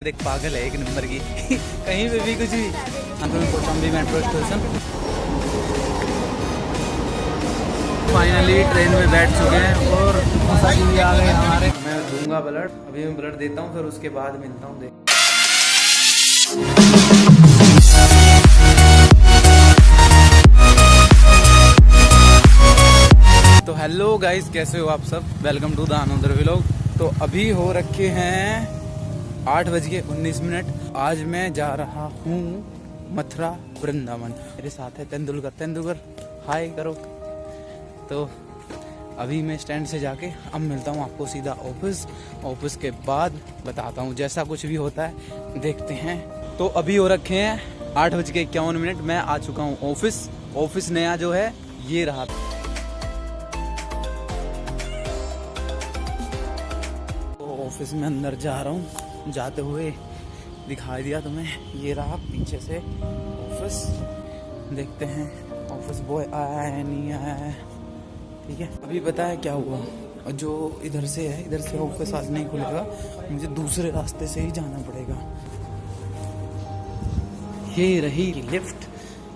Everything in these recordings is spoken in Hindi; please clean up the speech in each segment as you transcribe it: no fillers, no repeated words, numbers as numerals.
देख पागल है एक नंबर की कहीं पे भी कुछ भी। हम तो Kaushambi metro station finally train में बैठ चुके हैं और सभी आ गए हमारे। मैं दूंगा ब्लड, अभी मैं ब्लड देता हूँ, फिर उसके बाद मिलता हूँ। देख तो हेलो गाइस, कैसे हो आप सब? Welcome to the another vlog. तो अभी हो रखे हैं 8:19। आज मैं जा रहा हूँ मथुरा वृंदावन। मेरे साथ है तेंदुलकर हाय करो। तो अभी मैं स्टैंड से जाके अब मिलता हूँ आपको सीधा ऑफिस के बाद बताता हूँ जैसा कुछ भी होता है देखते हैं। तो अभी हो रखे हैं 8:51। मैं आ चुका हूँ ऑफिस नया जो है ये रहा। ऑफिस में अंदर जा रहा हूँ, जाते हुए दिखाई दिया तुम्हें, ये रहा पीछे से ऑफिस। देखते हैं ऑफिस बॉय आया है नहीं आया है। ठीक है, अभी पता है क्या हुआ, जो इधर से है, इधर से ऑफिस आज नहीं खुलेगा, मुझे दूसरे रास्ते से ही जाना पड़ेगा। ये रही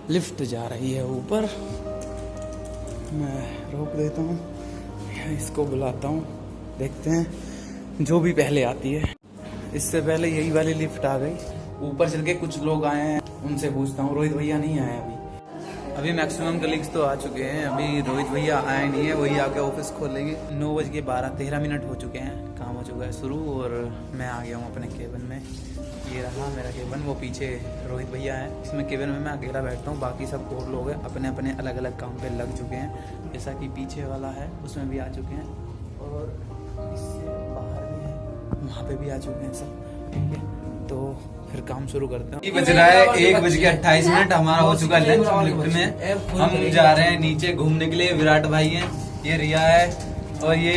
लिफ्ट जा रही है ऊपर। मैं रोक देता हूँ, इसको बुलाता हूँ, देखते हैं जो भी पहले आती है। इससे पहले यही वाली लिफ्ट आ गई, ऊपर चल के कुछ लोग आए हैं, उनसे पूछता हूँ। रोहित भैया नहीं आए अभी मैक्सिमम कलीग्स तो आ चुके हैं, अभी रोहित भैया आए नहीं है, वही आके ऑफिस खोलेंगे। 9:13 हो चुके हैं, काम हो चुका है शुरू और मैं आ गया हूँ अपने केबिन में। ये रहा मेरा केबिन, वो पीछे रोहित भैया है, इसमें केबिन में मैं अकेला बैठता हूँ, बाकी सब और लोग हैं अपने अपने अलग अलग काम पे लग चुके हैं। जैसा कि पीछे वाला है उसमें भी आ चुके हैं और इससे बाहर भी है, वहाँ पे भी आ चुके हैं सब। ठीक है, तो फिर काम शुरू करते हैं। बज रहा है 1:28। हमारा हो चुका है लंच लिफ्ट में। हम जा रहे हैं नीचे घूमने के लिए। विराट भाई है, ये रिया है और ये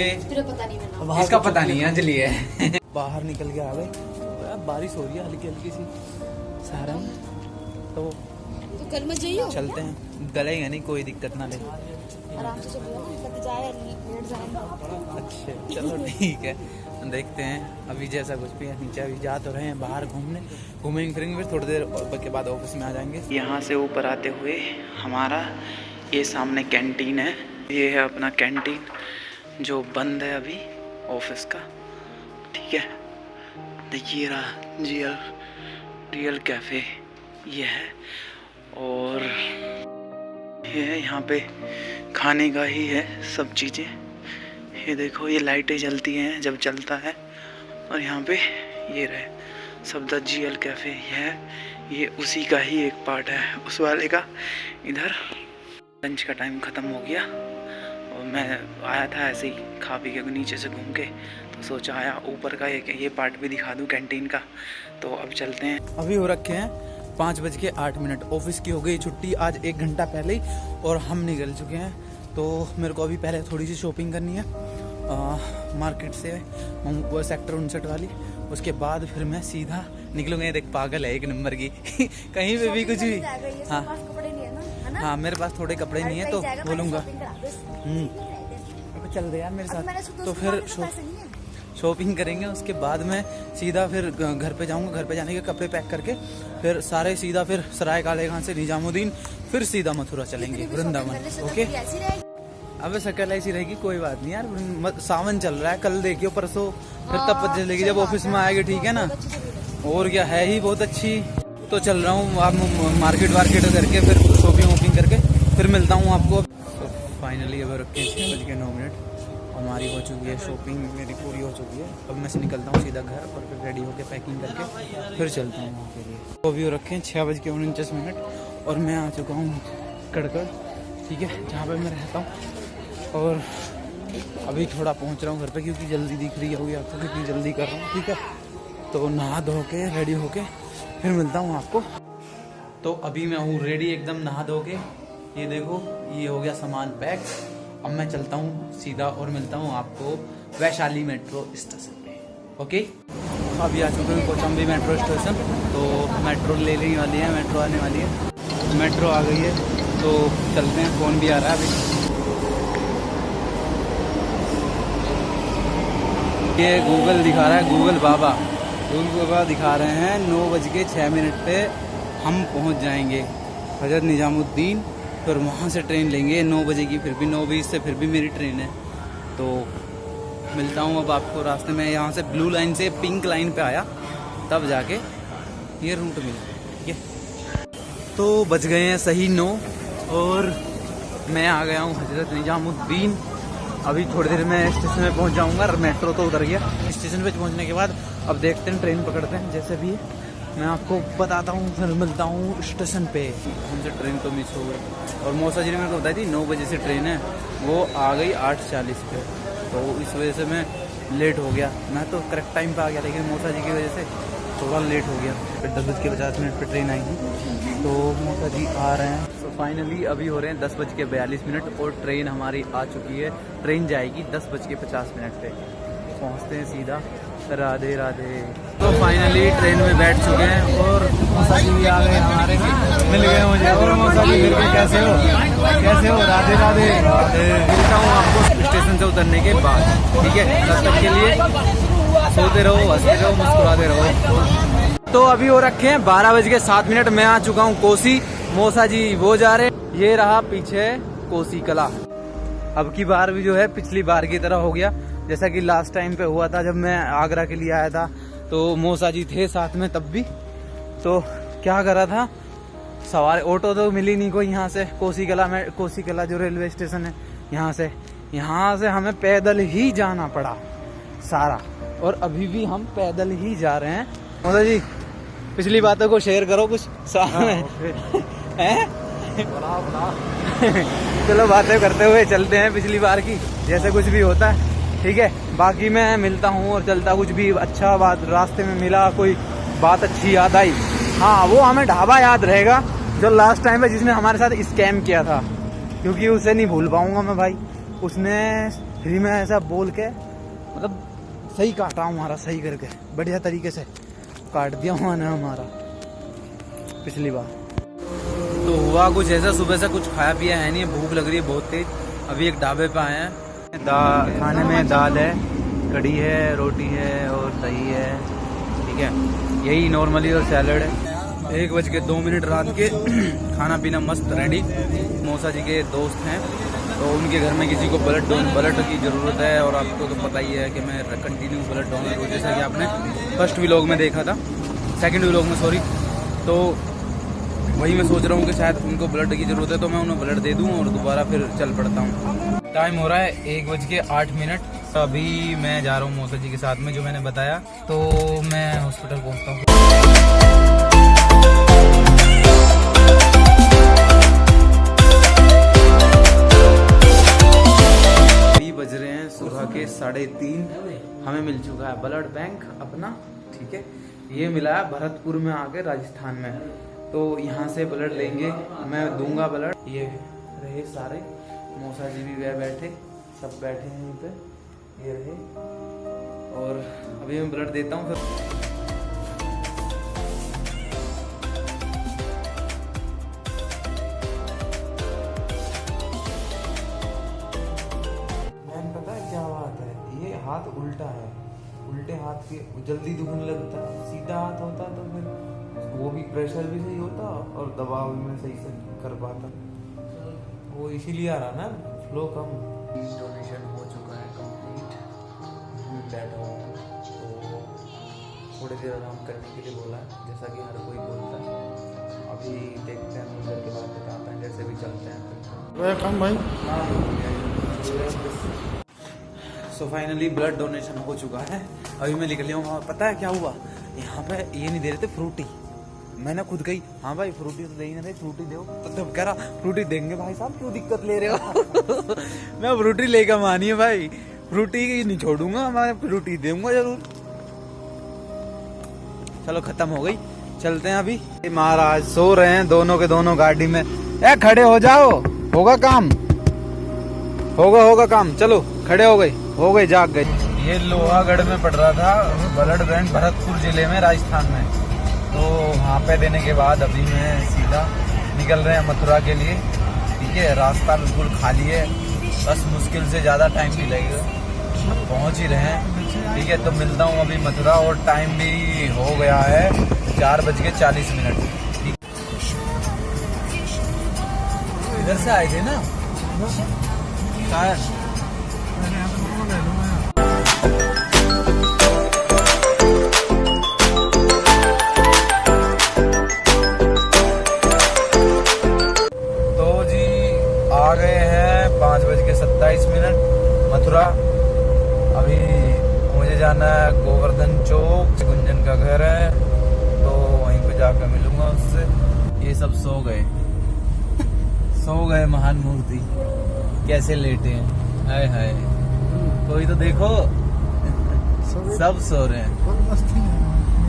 इसका पता नहीं है, अंजलि है। बाहर निकल के आ गए, बारिश हो रही है हल्की हल्की सी शहर में। तो कल मत जाइए, चलते हैं, गलेगा नहीं, कोई दिक्कत ना ले, आराम से अच्छा चलो ठीक है, देखते हैं। अभी जैसा कुछ भी है, नीचे अभी जा तो रहे हैं बाहर घूमेंगे फिरेंगे, फिर थोड़ी देर के बाद ऑफिस में आ जाएंगे। यहाँ से ऊपर आते हुए हमारा ये सामने कैंटीन है, ये है अपना कैंटीन जो बंद है अभी ऑफिस का। ठीक है, देखिए रहा रियल कैफ़े ये है, और ये यहाँ पे खाने का ही है सब चीज़ें। ये देखो, ये लाइटें जलती हैं जब चलता है, और यहाँ पे ये रहे सब द GL कैफ़े है, ये उसी का ही एक पार्ट है उस वाले का। इधर लंच का टाइम ख़त्म हो गया और मैं आया था ऐसे ही खा पी के नीचे से घूम के, तो सोचा आया ऊपर का ये पार्ट भी दिखा दूँ कैंटीन का। तो अब चलते हैं। अभी हो रखे हैं 5:08। ऑफिस की हो गई छुट्टी आज 1 घंटा पहले ही, और हम निकल चुके हैं। तो मेरे को अभी पहले थोड़ी सी शॉपिंग करनी है मार्केट से, वो सेक्टर 59 वाली, उसके बाद फिर मैं सीधा निकलूंगा। देख पागल है एक नंबर की कहीं पे भी कुछ भी। हाँ मेरे पास थोड़े कपड़े नहीं है तो बोलूँगा चल दे यार मेरे साथ। तो फिर शॉपिंग करेंगे, उसके बाद मैं सीधा फिर घर पे जाऊंगा। घर पे जाने के कपड़े पैक करके फिर सारे सीधा फिर सराय काले खान से निजामुद्दीन, फिर सीधा मथुरा चलेंगे वृंदावन। ओके, अब शक्ल ऐसी रहेगी, कोई बात नहीं यार, सावन चल रहा है, कल देखियो परसों फिर तब पता चलेगी जब ऑफिस में आएगी। ठीक है ना, और क्या है ही बहुत अच्छी। तो चल रहा हूँ आप मार्केट करके फिर शॉपिंग करके फिर मिलता हूँ आपको। तो फाइनली अब रखे 6:09, हमारी हो चुकी है शॉपिंग, मेरी पूरी हो चुकी है। अब मैं से निकलता हूँ सीधा घर और फिर रेडी होकर पैकिंग करके फिर चलता हूँ वहाँ के लिए। तो अभी हो रखे हैं 6:49 और मैं आ चुका हूँ कड़कड़, ठीक है, जहाँ पे मैं रहता हूँ। और अभी थोड़ा पहुँच रहा हूँ घर पे, क्योंकि जल्दी दिख रही होगी आपको कितनी जल्दी कर रहा हूँ। ठीक है, तो नहा धो के रेडी होके फिर मिलता हूँ आपको। तो अभी मैं हूँ रेडी एकदम नहा धो के, ये देखो ये हो गया सामान पैक। अब मैं चलता हूँ सीधा और मिलता हूँ आपको वैशाली मेट्रो स्टेशन पे। ओके, अभी आ चुके हैं कौशाम्बी मेट्रो स्टेशन। तो मेट्रो लेने वाली है, मेट्रो आने वाली है, मेट्रो आ गई है, तो चलते हैं। फ़ोन भी आ रहा है अभी, ये गूगल दिखा रहा है, गूगल बाबा। रूल बाबा दिखा रहे हैं 9:06 पे हम पहुंच जाएंगे हज़रत निजामुद्दीन। फिर वहाँ से ट्रेन लेंगे 9 बजे की, फिर भी 9:20 से फिर भी मेरी ट्रेन है। तो मिलता हूँ अब आपको रास्ते में। यहाँ से ब्लू लाइन से पिंक लाइन पे आया, तब जाके ये रूट मिला। ये तो बज गए हैं सही 9 और मैं आ गया हूँ हज़रत निजामुद्दीन। अभी थोड़ी देर में स्टेशन में पहुँच जाऊँगा। मेट्रो तो उतर गया। स्टेशन पे पहुँचने के बाद अब देखते हैं, ट्रेन पकड़ते हैं। जैसे भी मैं आपको बताता हूँ, फिर मिलता हूँ स्टेशन पे। हमसे ट्रेन तो मिस हो गई और मौसा जी ने मेरे को बताई थी 9 बजे से ट्रेन है, वो आ गई 8:40 पे। तो इस वजह से मैं लेट हो गया। मैं तो करेक्ट टाइम पे आ गया, लेकिन मौसा जी की वजह से थोड़ा लेट हो गया। फिर 10:50 पे ट्रेन आएगी, तो मौसा जी आ रहे हैं। तो फाइनली अभी हो रहे हैं 10:42 और ट्रेन हमारी आ चुकी है। ट्रेन जाएगी 10:50 पे। पहुँचते हैं सीधा। राधे राधे। तो फाइनली ट्रेन में बैठ चुके हैं और मौसा जी भी आ गए हमारे, मिल गए मुझे। और मौसा जी फिर भी कैसे हो? कैसे हो? राधे राधे। मिलता हूँ आपको स्टेशन से उतरने के बाद, ठीक है? तब तक के लिए सोते रहो, हंसते रहो, मुस्कुराते रहो। तो अभी हो रखे हैं 12:07। मैं आ चुका हूँ कोसी। मौसा जी वो जा रहे। ये रहा पीछे कोसी कला। अब की बार भी जो है पिछली बार की तरह हो गया, जैसा कि लास्ट टाइम पे हुआ था जब मैं आगरा के लिए आया था। तो मौसा जी थे साथ में तब भी। तो क्या करा था, सवार ऑटो तो मिली नहीं कोई यहाँ से कोसी कला में। कोसी कला जो रेलवे स्टेशन है, यहाँ से हमें पैदल ही जाना पड़ा सारा। और अभी भी हम पैदल ही जा रहे हैं। मौसा जी पिछली बातों को शेयर करो कुछ साथ में। चलो बातें करते हुए चलते हैं पिछली बार की, जैसे कुछ भी होता है, ठीक है? बाकी मैं मिलता हूँ और चलता। कुछ भी अच्छा बात रास्ते में मिला, कोई बात अच्छी याद आई, हाँ वो हमें ढाबा याद रहेगा जो लास्ट टाइम पे जिसने हमारे साथ स्कैम किया था, क्योंकि उसे नहीं भूल पाऊंगा मैं भाई। उसने फ्री में ऐसा बोल के मतलब सही काटा हमारा, सही करके बढ़िया तरीके से काट दिया उन्होंने हमारा पिछली बार। तो हुआ कुछ ऐसा, सुबह से कुछ खाया पिया है नहीं, भूख लग रही है बहुत तेज। अभी एक ढाबे पे आए हैं। खाने में दाल है, कढ़ी है, रोटी है और दही है, ठीक है? यही नॉर्मली और सैलड है। 1:02 रात के। खाना पीना मस्त रेडी। मौसा जी के दोस्त हैं, तो उनके घर में किसी को ब्लड की ज़रूरत है। और आपको तो पता ही है कि मैं कंटिन्यू ब्लड डोनर हूँ, जैसा कि आपने फर्स्ट व्लॉग में देखा था, सेकंड व्लॉग में सॉरी। तो वही मैं सोच रहा हूँ कि शायद उनको ब्लड की ज़रूरत है, तो मैं उन्हें ब्लड दे दूँ और दोबारा फिर चल पड़ता हूँ। टाइम हो रहा है 1:08। तो अभी मैं जा रहा हूँ मौसा जी के साथ में, जो मैंने बताया। तो मैं हॉस्पिटल पहुँचता हूँ। अभी बज रहे हैं सुबह के 3:30। हमें मिल चुका है ब्लड बैंक अपना, ठीक है? ये मिला है भरतपुर में आके, राजस्थान में। तो यहाँ से ब्लड लेंगे, मैं दूंगा ब्लड। ये रहे सारे, मौसा जी भी गए बैठे, सब बैठे हैं यहीं पे, ये रहे। और अभी मैं ब्लड देता हूँ। फिर मैंने पता है क्या बात है, ये हाथ उल्टा है। उल्टे हाथ के जल्दी दुखने लगता है। सीधा हाथ होता तो फिर वो भी प्रेशर भी सही होता और दबाव भी मैं सही से कर पाता। वो इसीलिए आ रहा ना, फ्लो कम। डोनेशन हो चुका है कंप्लीट। बैठा हूँ तो थोड़ी देर आराम करने के लिए बोला है, जैसा कि हर कोई बोलता है। अभी देखते हैं, मुझे के बाद बताते हैं, जैसे भी चलते हैं। वेलकम भाई। सो फाइनली ब्लड डोनेशन हो चुका है। अभी मैं निकल लिया हूँ। पता है क्या हुआ, यहाँ पे ये नहीं दे रहे थे फ्रूटी। मैंने खुद कही हाँ भाई फ्रूटी तो दे ही ना रहे, फ्रूटी दो। तो कह रहा फ्रूटी देंगे भाई साहब, क्यों दिक्कत ले रहे हो? मैं फ्रूटी लेकर मानी है भाई, फ्रूटी नहीं छोड़ूंगा, मैं फ्रूटी दूंगा जरूर। चलो खत्म हो गई, चलते हैं अभी। महाराज सो रहे हैं दोनों के दोनों गाड़ी में। ए खड़े हो जाओ, होगा काम, होगा काम। चलो खड़े हो गए जाग गए। ये लोहागढ़ में पड़ रहा था ब्लड बैंक, भरतपुर जिले में, राजस्थान में। तो वहाँ पे देने के बाद अभी मैं सीधा निकल रहे हैं मथुरा के लिए, ठीक है? रास्ता बिल्कुल खाली है, बस मुश्किल से ज़्यादा टाइम नहीं लगेगा, पहुँच ही रहे हैं। ठीक है, तो मिलता हूँ अभी मथुरा और टाइम भी हो गया है 4:40। इधर से आए थे ना शायद। तो जी आ गए हैं 5:27 मथुरा। अभी मुझे जाना है गोवर्धन चौक, गुंजन का घर है, तो वहीं पे जाकर मिलूंगा उससे। ये सब सो गए महान मूर्ति, कैसे लेटे हैं, हाय हाय। कोई तो देखो, सब सो रहे हैं।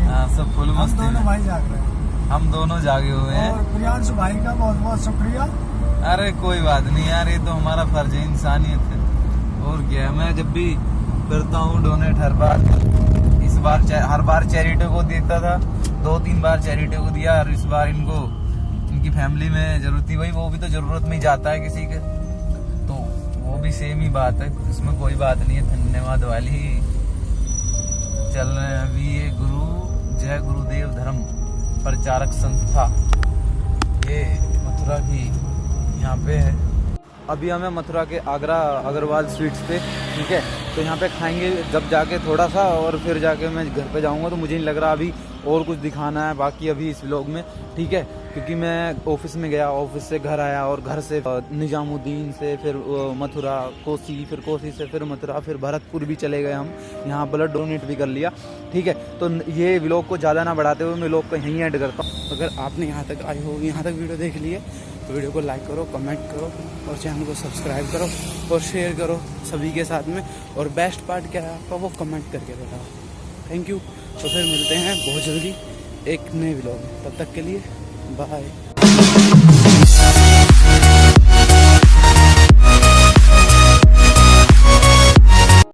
हाँ, सब फुल मस्ती में। भाई जाग रहे हैं, हम दोनों जागे हुए हैं। और प्रियांशु भाई का बहुत बहुत शुक्रिया। अरे कोई बात नहीं यार, ये तो हमारा फर्ज है, इंसानियत है। और क्या, मैं जब भी करता हूँ डोनेट हर बार, इस बार हर बार चैरिटी को देता था, 2-3 बार चैरिटी को दिया, और इस बार इनकी फैमिली में जरूरत थी, वही वो भी तो जरूरत में ही जाता है किसी के, तो वो भी सेम ही बात है, इसमें कोई बात नहीं है। धन्यवाद वाली चल रहे हैं अभी। ये जय गुरुदेव धर्म प्रचारक संस्था, ये मथुरा की यहाँ पे है। अभी हमें मथुरा के आगरा अग्रवाल स्वीट्स पे, ठीक है, तो यहाँ पे खाएंगे जब जाके थोड़ा सा, और फिर जाके मैं घर पे जाऊँगा। तो मुझे नहीं लग रहा अभी और कुछ दिखाना है बाकी अभी इस व्लॉग में, ठीक है, क्योंकि मैं ऑफिस में गया, ऑफिस से घर आया, और घर से निजामुद्दीन से फिर मथुरा, कोसी, फिर कोसी से फिर मथुरा, फिर भरतपुर भी चले गए हम, यहाँ ब्लड डोनेट भी कर लिया, ठीक है। तो ये व्लॉग को ज़्यादा ना बढ़ाते हुए मैं व्लॉग को यहीं एंड करता हूँ। अगर आपने यहाँ तक आए हो, यहाँ तक वीडियो देख लिए, तो वीडियो को लाइक करो, कमेंट करो, और चैनल को सब्सक्राइब करो, और शेयर करो सभी के साथ में। और बेस्ट पार्ट क्या है आपका, वो कमेंट करके बताओ। Thank you. तो फिर मिलते हैं बहुत जल्दी एक नए व्लॉग में, तब तक के लिए बाय।